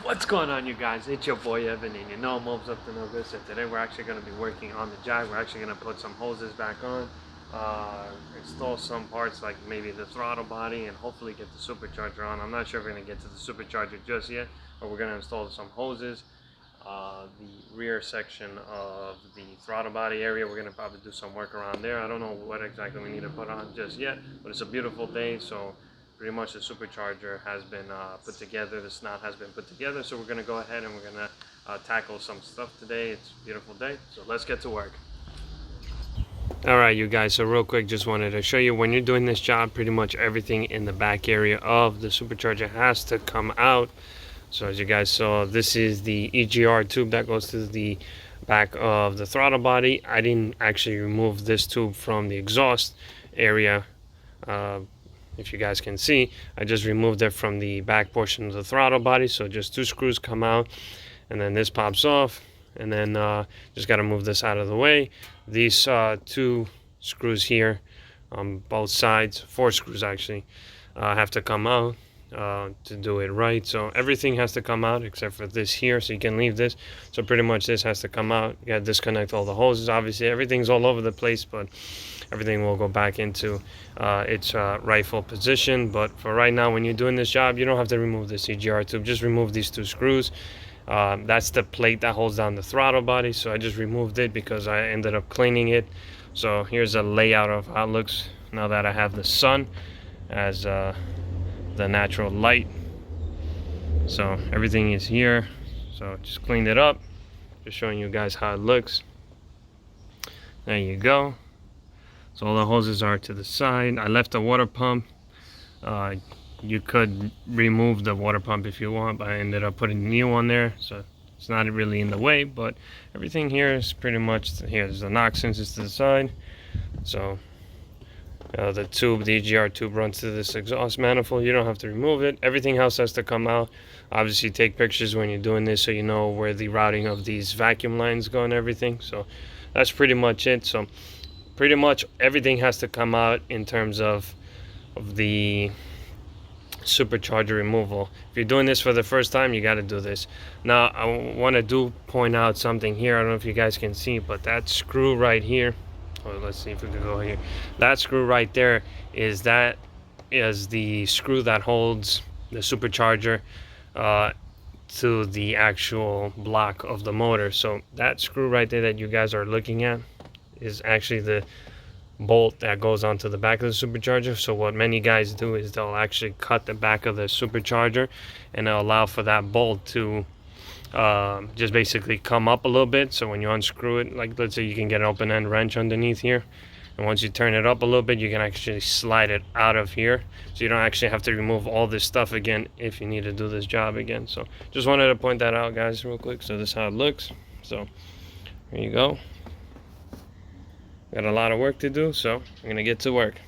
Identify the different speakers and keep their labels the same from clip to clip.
Speaker 1: What's going on, you guys? It's your boy Evan, and you know I'm up to no good. So today we're actually going to be working on the Jag. We're actually going to put some hoses back on, install some parts like maybe the throttle body, and hopefully get the supercharger on. I'm not sure if we're going to get to the supercharger just yet, but we're going to install some hoses. The rear section of the throttle body area, we're going to probably do some work around there. I don't know what exactly we need to put on just yet, but it's a beautiful day, so pretty much the supercharger has been put together, the snout has been put together, so we're going to go ahead and we're going to tackle some stuff today. It's a beautiful day, so let's get to work. Alright, you guys, so real quick, just wanted to show you when you're doing this job, pretty much everything in the back area of the supercharger has to come out. So as you guys saw, this is the EGR tube that goes to the back of the throttle body. I didn't actually remove this tube from the exhaust area. If you guys can see, I just removed it from the back portion of the throttle body, so just two screws come out, and then this pops off, and then just got to move this out of the way. These two screws here on both sides, four screws actually, have to come out to do it right. So everything has to come out except for this here, so you can leave this. So pretty much this has to come out. You got to disconnect all the hoses. Obviously everything's all over the place, but everything will go back into its rightful position. But for right now, when you're doing this job, you don't have to remove the CGR tube. Just remove these two screws. That's the plate that holds down the throttle body, so I just removed it because I ended up cleaning it. So here's a layout of how it looks now that I have the sun as the natural light. So everything is here, so just cleaned it up, just showing you guys how it looks. There you go. So all the hoses are to the side. I left the water pump. You could remove the water pump if you want, but I ended up putting a new one there, so it's not really in the way. But everything here is pretty much here. There's the knock sensors to the side. So the tube, the EGR tube, runs to this exhaust manifold. You don't have to remove it. Everything else has to come out. Obviously, take pictures when you're doing this so you know where the routing of these vacuum lines go and everything. So that's pretty much it. So pretty much everything has to come out in terms of the supercharger removal. If you're doing this for the first time, you got to do this. Now I want to point out something here. I don't know if you guys can see, but that screw right here, let's see if we can go here. That screw right there is the screw that holds the supercharger to the actual block of the motor. So that screw right there that you guys are looking at is actually the bolt that goes onto the back of the supercharger. So what many guys do is they'll actually cut the back of the supercharger and they'll allow for that bolt to just basically come up a little bit. So when you unscrew it, like let's say you can get an open end wrench underneath here, and once you turn it up a little bit, you can actually slide it out of here, so you don't actually have to remove all this stuff again if you need to do this job again. So just wanted to point that out, guys, real quick. So this is how it looks. So here you go. Got a lot of work to do, so I'm gonna get to work.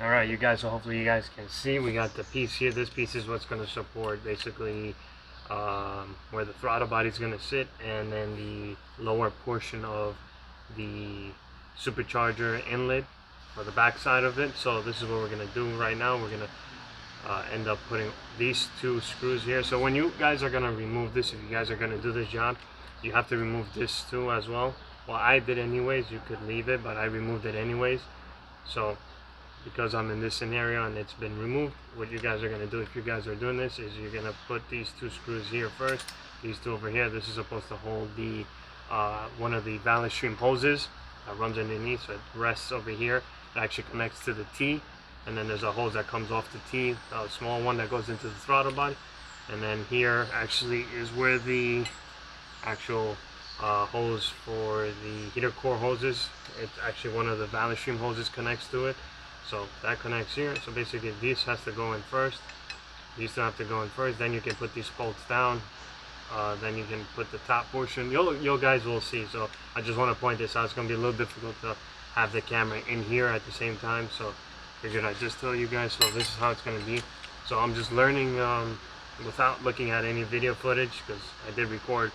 Speaker 1: All right, you guys, so hopefully you guys can see we got the piece here. This piece is what's going to support basically where the throttle body is going to sit, and then the lower portion of the supercharger inlet or the back side of it. So this is what we're going to do right now. We're going to end up putting these two screws here. So when you guys are going to remove this, if you guys are going to do this job, you have to remove this too as well. Well, I did anyways. You could leave it, but I removed it anyways. So because I'm in this scenario and it's been removed, what you guys are going to do if you guys are doing this is you're going to put these two screws here first, these two over here. This is supposed to hold the one of the valve stream hoses that runs underneath, so it rests over here. It actually connects to the T, and then there's a hose that comes off the T, a small one that goes into the throttle body, and then here actually is where the actual hose for the heater core hoses, it's actually one of the valve stream hoses connects to it. So that connects here. So basically this has to go in first. These two have to go in first. Then you can put these bolts down. Then you can put the top portion. You guys will see. So I just want to point this out. It's going to be a little difficult to have the camera in here at the same time. So figured I'd just tell you guys. So this is how it's going to be. So I'm just learning without looking at any video footage, because I did record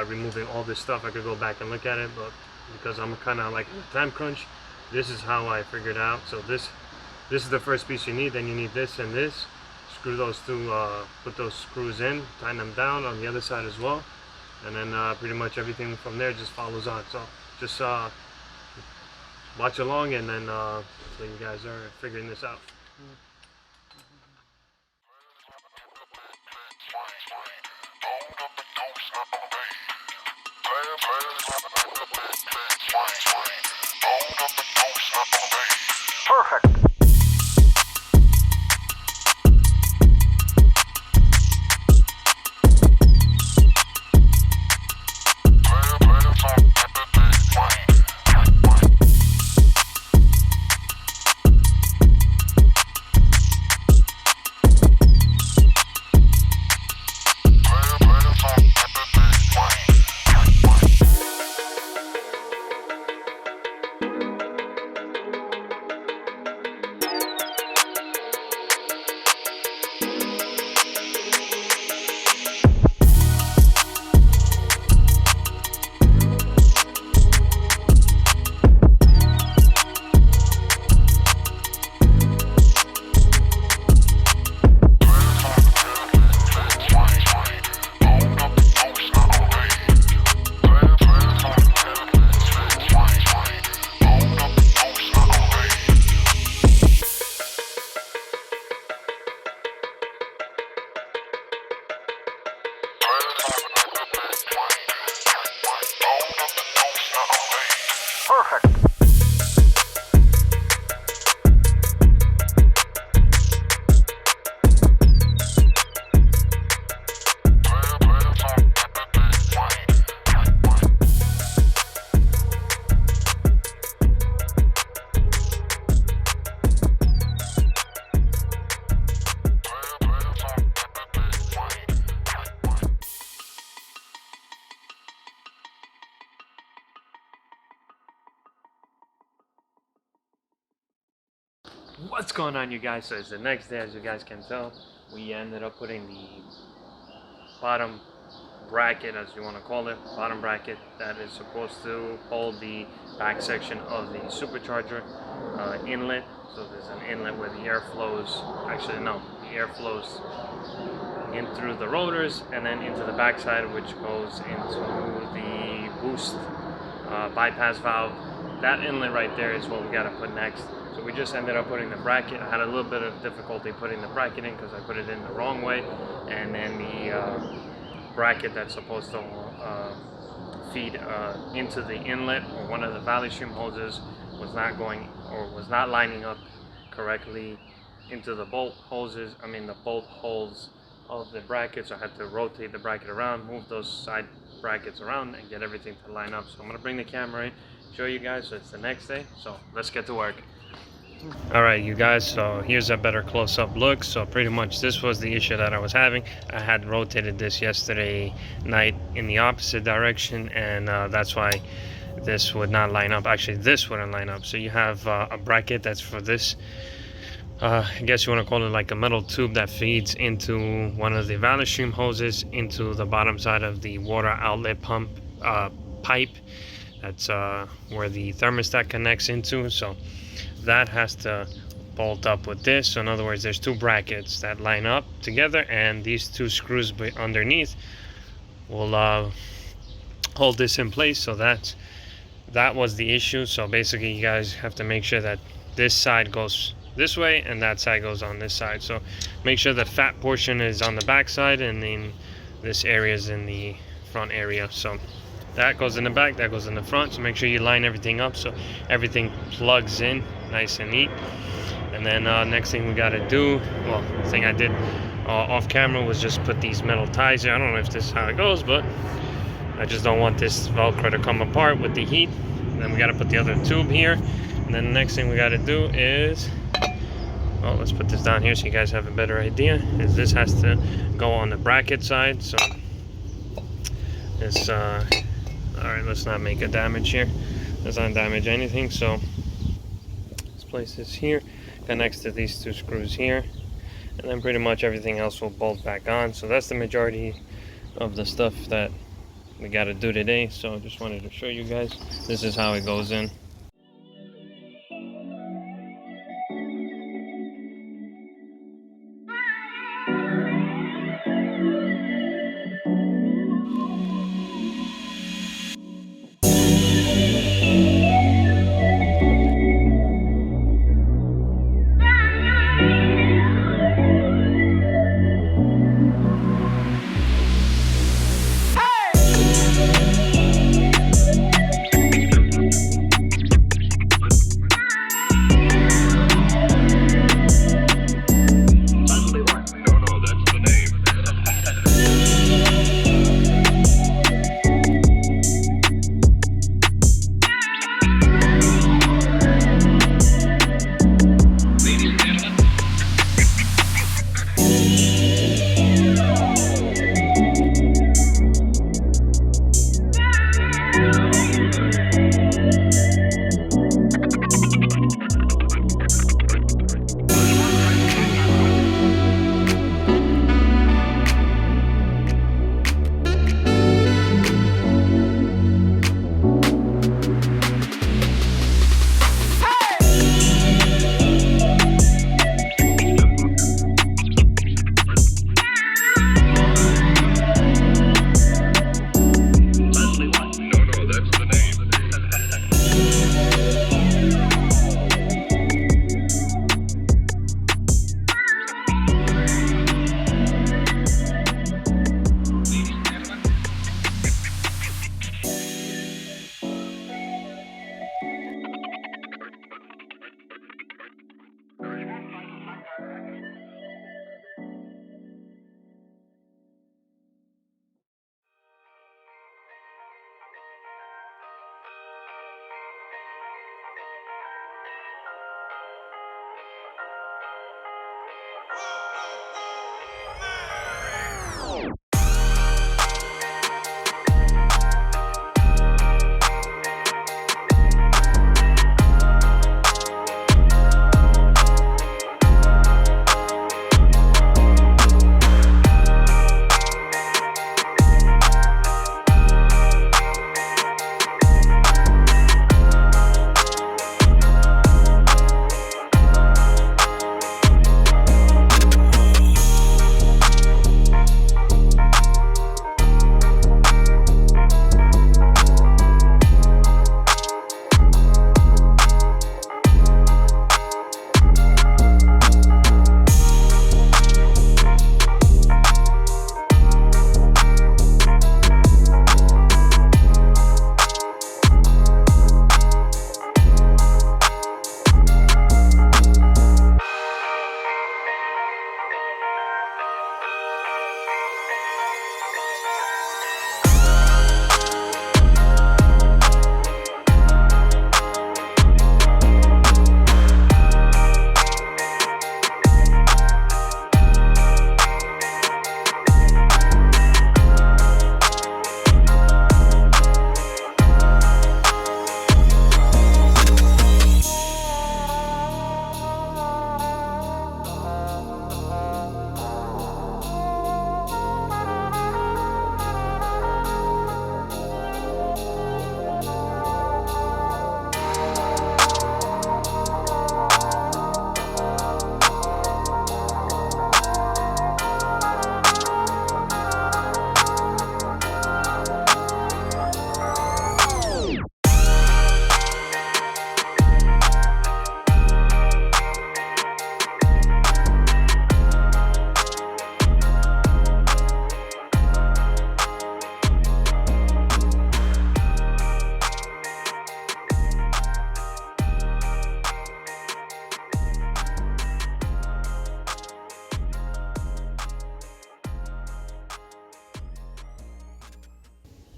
Speaker 1: removing all this stuff. I could go back and look at it, but because I'm kind of like time crunch, this is how I figured out. So this is the first piece you need. Then you need this and this. Screw those two, put those screws in, tighten them down on the other side as well, and then pretty much everything from there just follows on. So just watch along, and then so you guys are figuring this out.
Speaker 2: Perfect. Perfect.
Speaker 1: What's going on, you guys? So it's the next day. As you guys can tell, we ended up putting the bottom bracket, as you want to call it, bottom bracket that is supposed to hold the back section of the supercharger inlet. So there's an inlet where the air flows, actually no, the air flows in through the rotors and then into the backside, which goes into the boost bypass valve. That inlet right there is what we got to put next. So we just ended up putting the bracket. I had a little bit of difficulty putting the bracket in because I put it in the wrong way, and then the bracket that's supposed to feed into the inlet or one of the valve stream hoses was not going, or was not lining up correctly into the bolt hoses, the bolt holes of the bracket. So I had to rotate the bracket around, move those side brackets around, and get everything to line up. So I'm going to bring the camera in, show you guys. So it's the next day, so let's get to work. Alright, you guys, so here's a better close-up look. So pretty much this was the issue that I was having. I had rotated this yesterday night in the opposite direction, and that's why this would not line up. Actually, this wouldn't line up. So you have a bracket that's for this I guess you want to call it like a metal tube that feeds into one of the valve stream hoses into the bottom side of the water outlet pump pipe. That's where the thermostat connects into. So that has to bolt up with this. So in other words, there's two brackets that line up together, and these two screws underneath will hold this in place. So that was the issue. So basically, you guys have to make sure that this side goes this way and that side goes on this side. So make sure the fat portion is on the back side, and then this area is in the front area. So that goes in the back, that goes in the front. So make sure you line everything up so everything plugs in nice and neat. And then next thing we got to do, well, the thing I did off camera was just put these metal ties here. I don't know if this is how it goes, but I just don't want this Velcro to come apart with the heat. And then we got to put the other tube here. And then the next thing we got to do is, well, let's put this down here so you guys have a better idea, is this has to go on the bracket side. So this, all right, let's not make a damage here. Let's not damage anything. So let's place this here, connects to these two screws here, and then pretty much everything else will bolt back on. So that's the majority of the stuff that we got to do today. So just wanted to show you guys, this is how it goes in.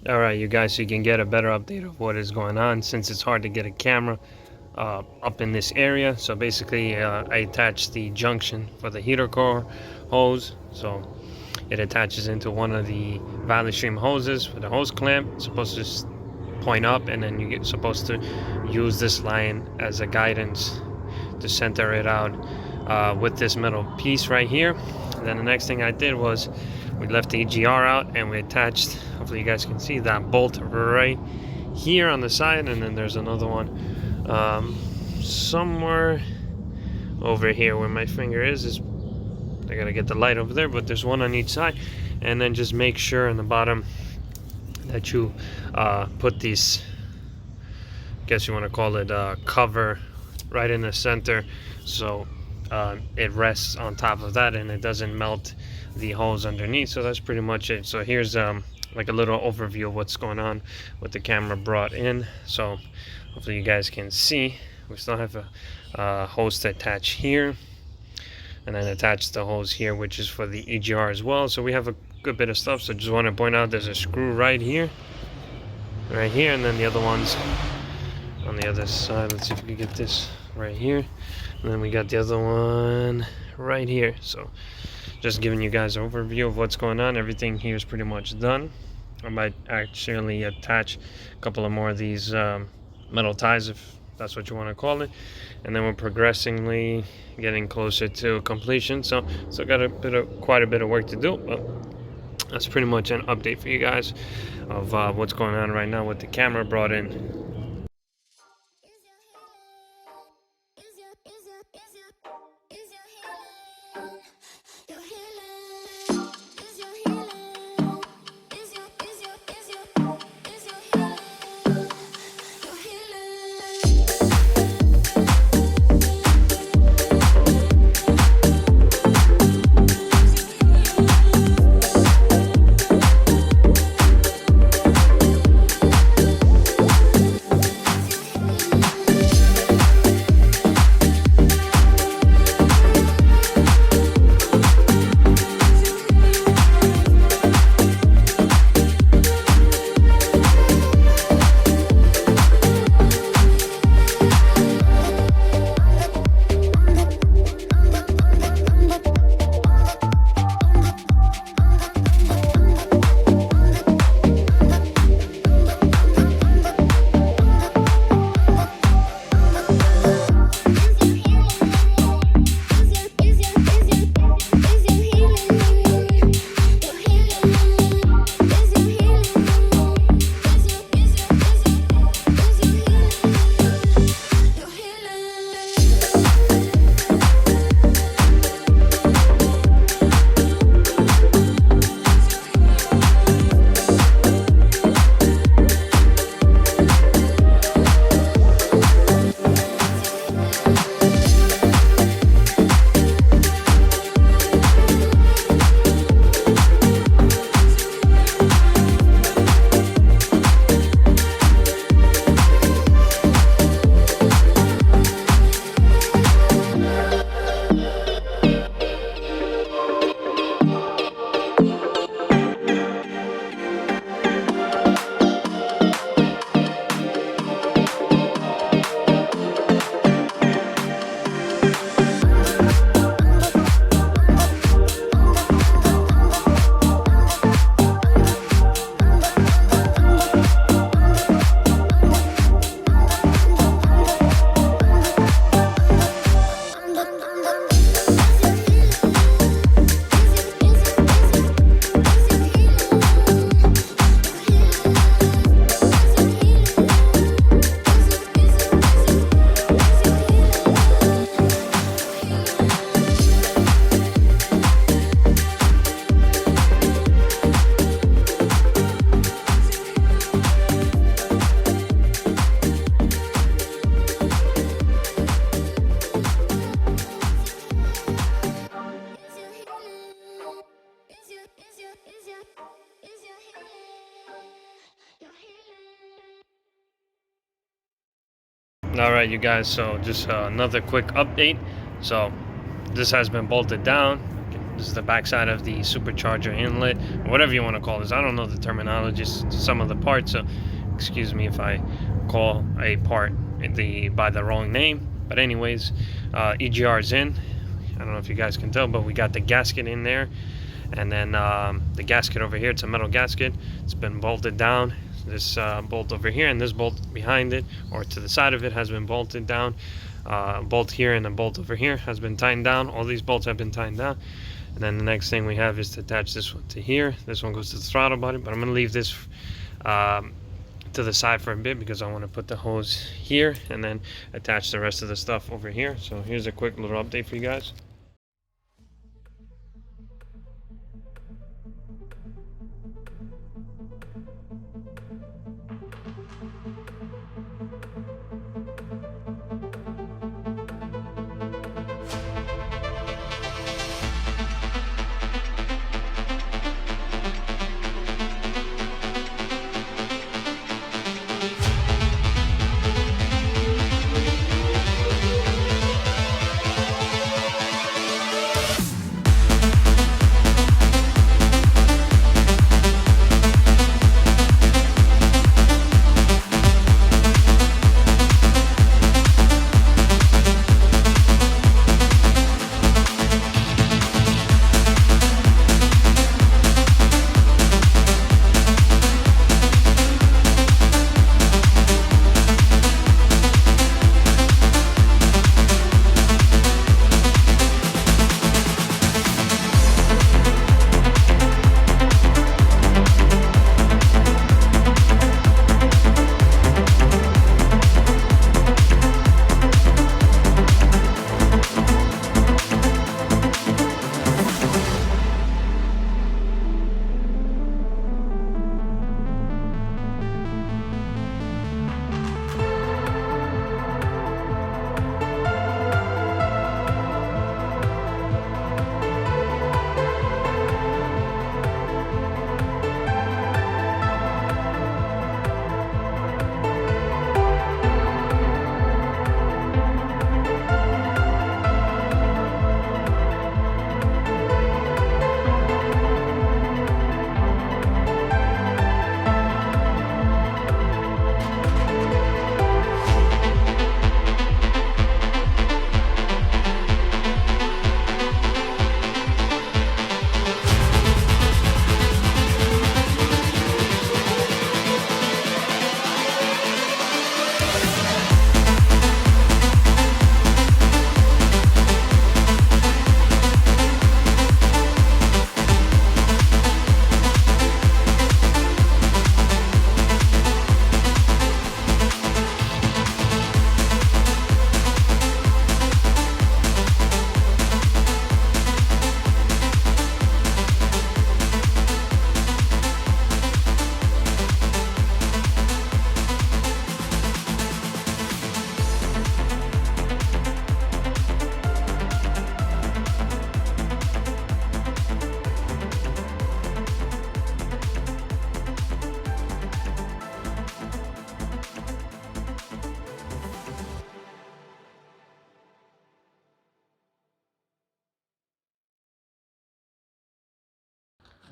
Speaker 1: Alright, you guys, so you can get a better update of what is going on, since it's hard to get a camera up in this area. So basically, I attached the junction for the heater core hose, so it attaches into one of the valley stream hoses with a hose clamp. It's supposed to just point up, and then you're supposed to use this line as a guidance to center it out with this metal piece right here. And then the next thing I did was we left the EGR out and we attached, hopefully you guys can see, that bolt right here on the side, and then there's another one somewhere over here where my finger is I gotta get the light over there, but there's one on each side. And then just make sure in the bottom that you put these, I guess you want to call it cover, right in the center, so it rests on top of that and it doesn't melt the hose underneath. So that's pretty much it. So here's like a little overview of what's going on with the camera brought in. So hopefully you guys can see we still have a hose to attach here, and then attach the hose here, which is for the EGR as well. So we have a good bit of stuff. So just want to point out there's a screw right here, and then the other ones on the other side. Let's see if we can get this right here, and then we got the other one right here. So just giving you guys an overview of what's going on. Everything here is pretty much done. I might actually attach a couple of more of these metal ties, if that's what you want to call it, and then we're progressively getting closer to completion. So got quite a bit of work to do, but that's pretty much an update for you guys of what's going on right now with the camera brought in. Alright you guys, so just another quick update. So this has been bolted down. You can This is the backside of the supercharger inlet, whatever you want to call this. I don't know the terminology, some of the parts, so excuse me if I call a part by the wrong name. But anyways, EGR is in. I don't know if you guys can tell, but we got the gasket in there, and then the gasket over here, it's a metal gasket. It's been bolted down. This bolt over here and this bolt behind it, or to the side of it, has been bolted down. Bolt here and a bolt over here has been tightened down. All these bolts have been tightened down. And then the next thing we have is to attach this one to here. This one goes to the throttle body, but I'm going to leave this to the side for a bit because I want to put the hose here and then attach the rest of the stuff over here. So here's a quick little update for you guys.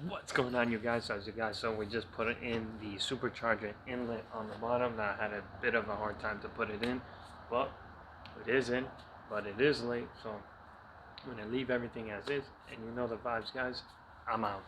Speaker 1: What's going on, you guys? As you guys saw, we just put it in the supercharger inlet on the bottom. Now I had a bit of a hard time to put it in, but it is in, but it is late, so I'm gonna leave everything as is, and you know the vibes, guys. I'm out.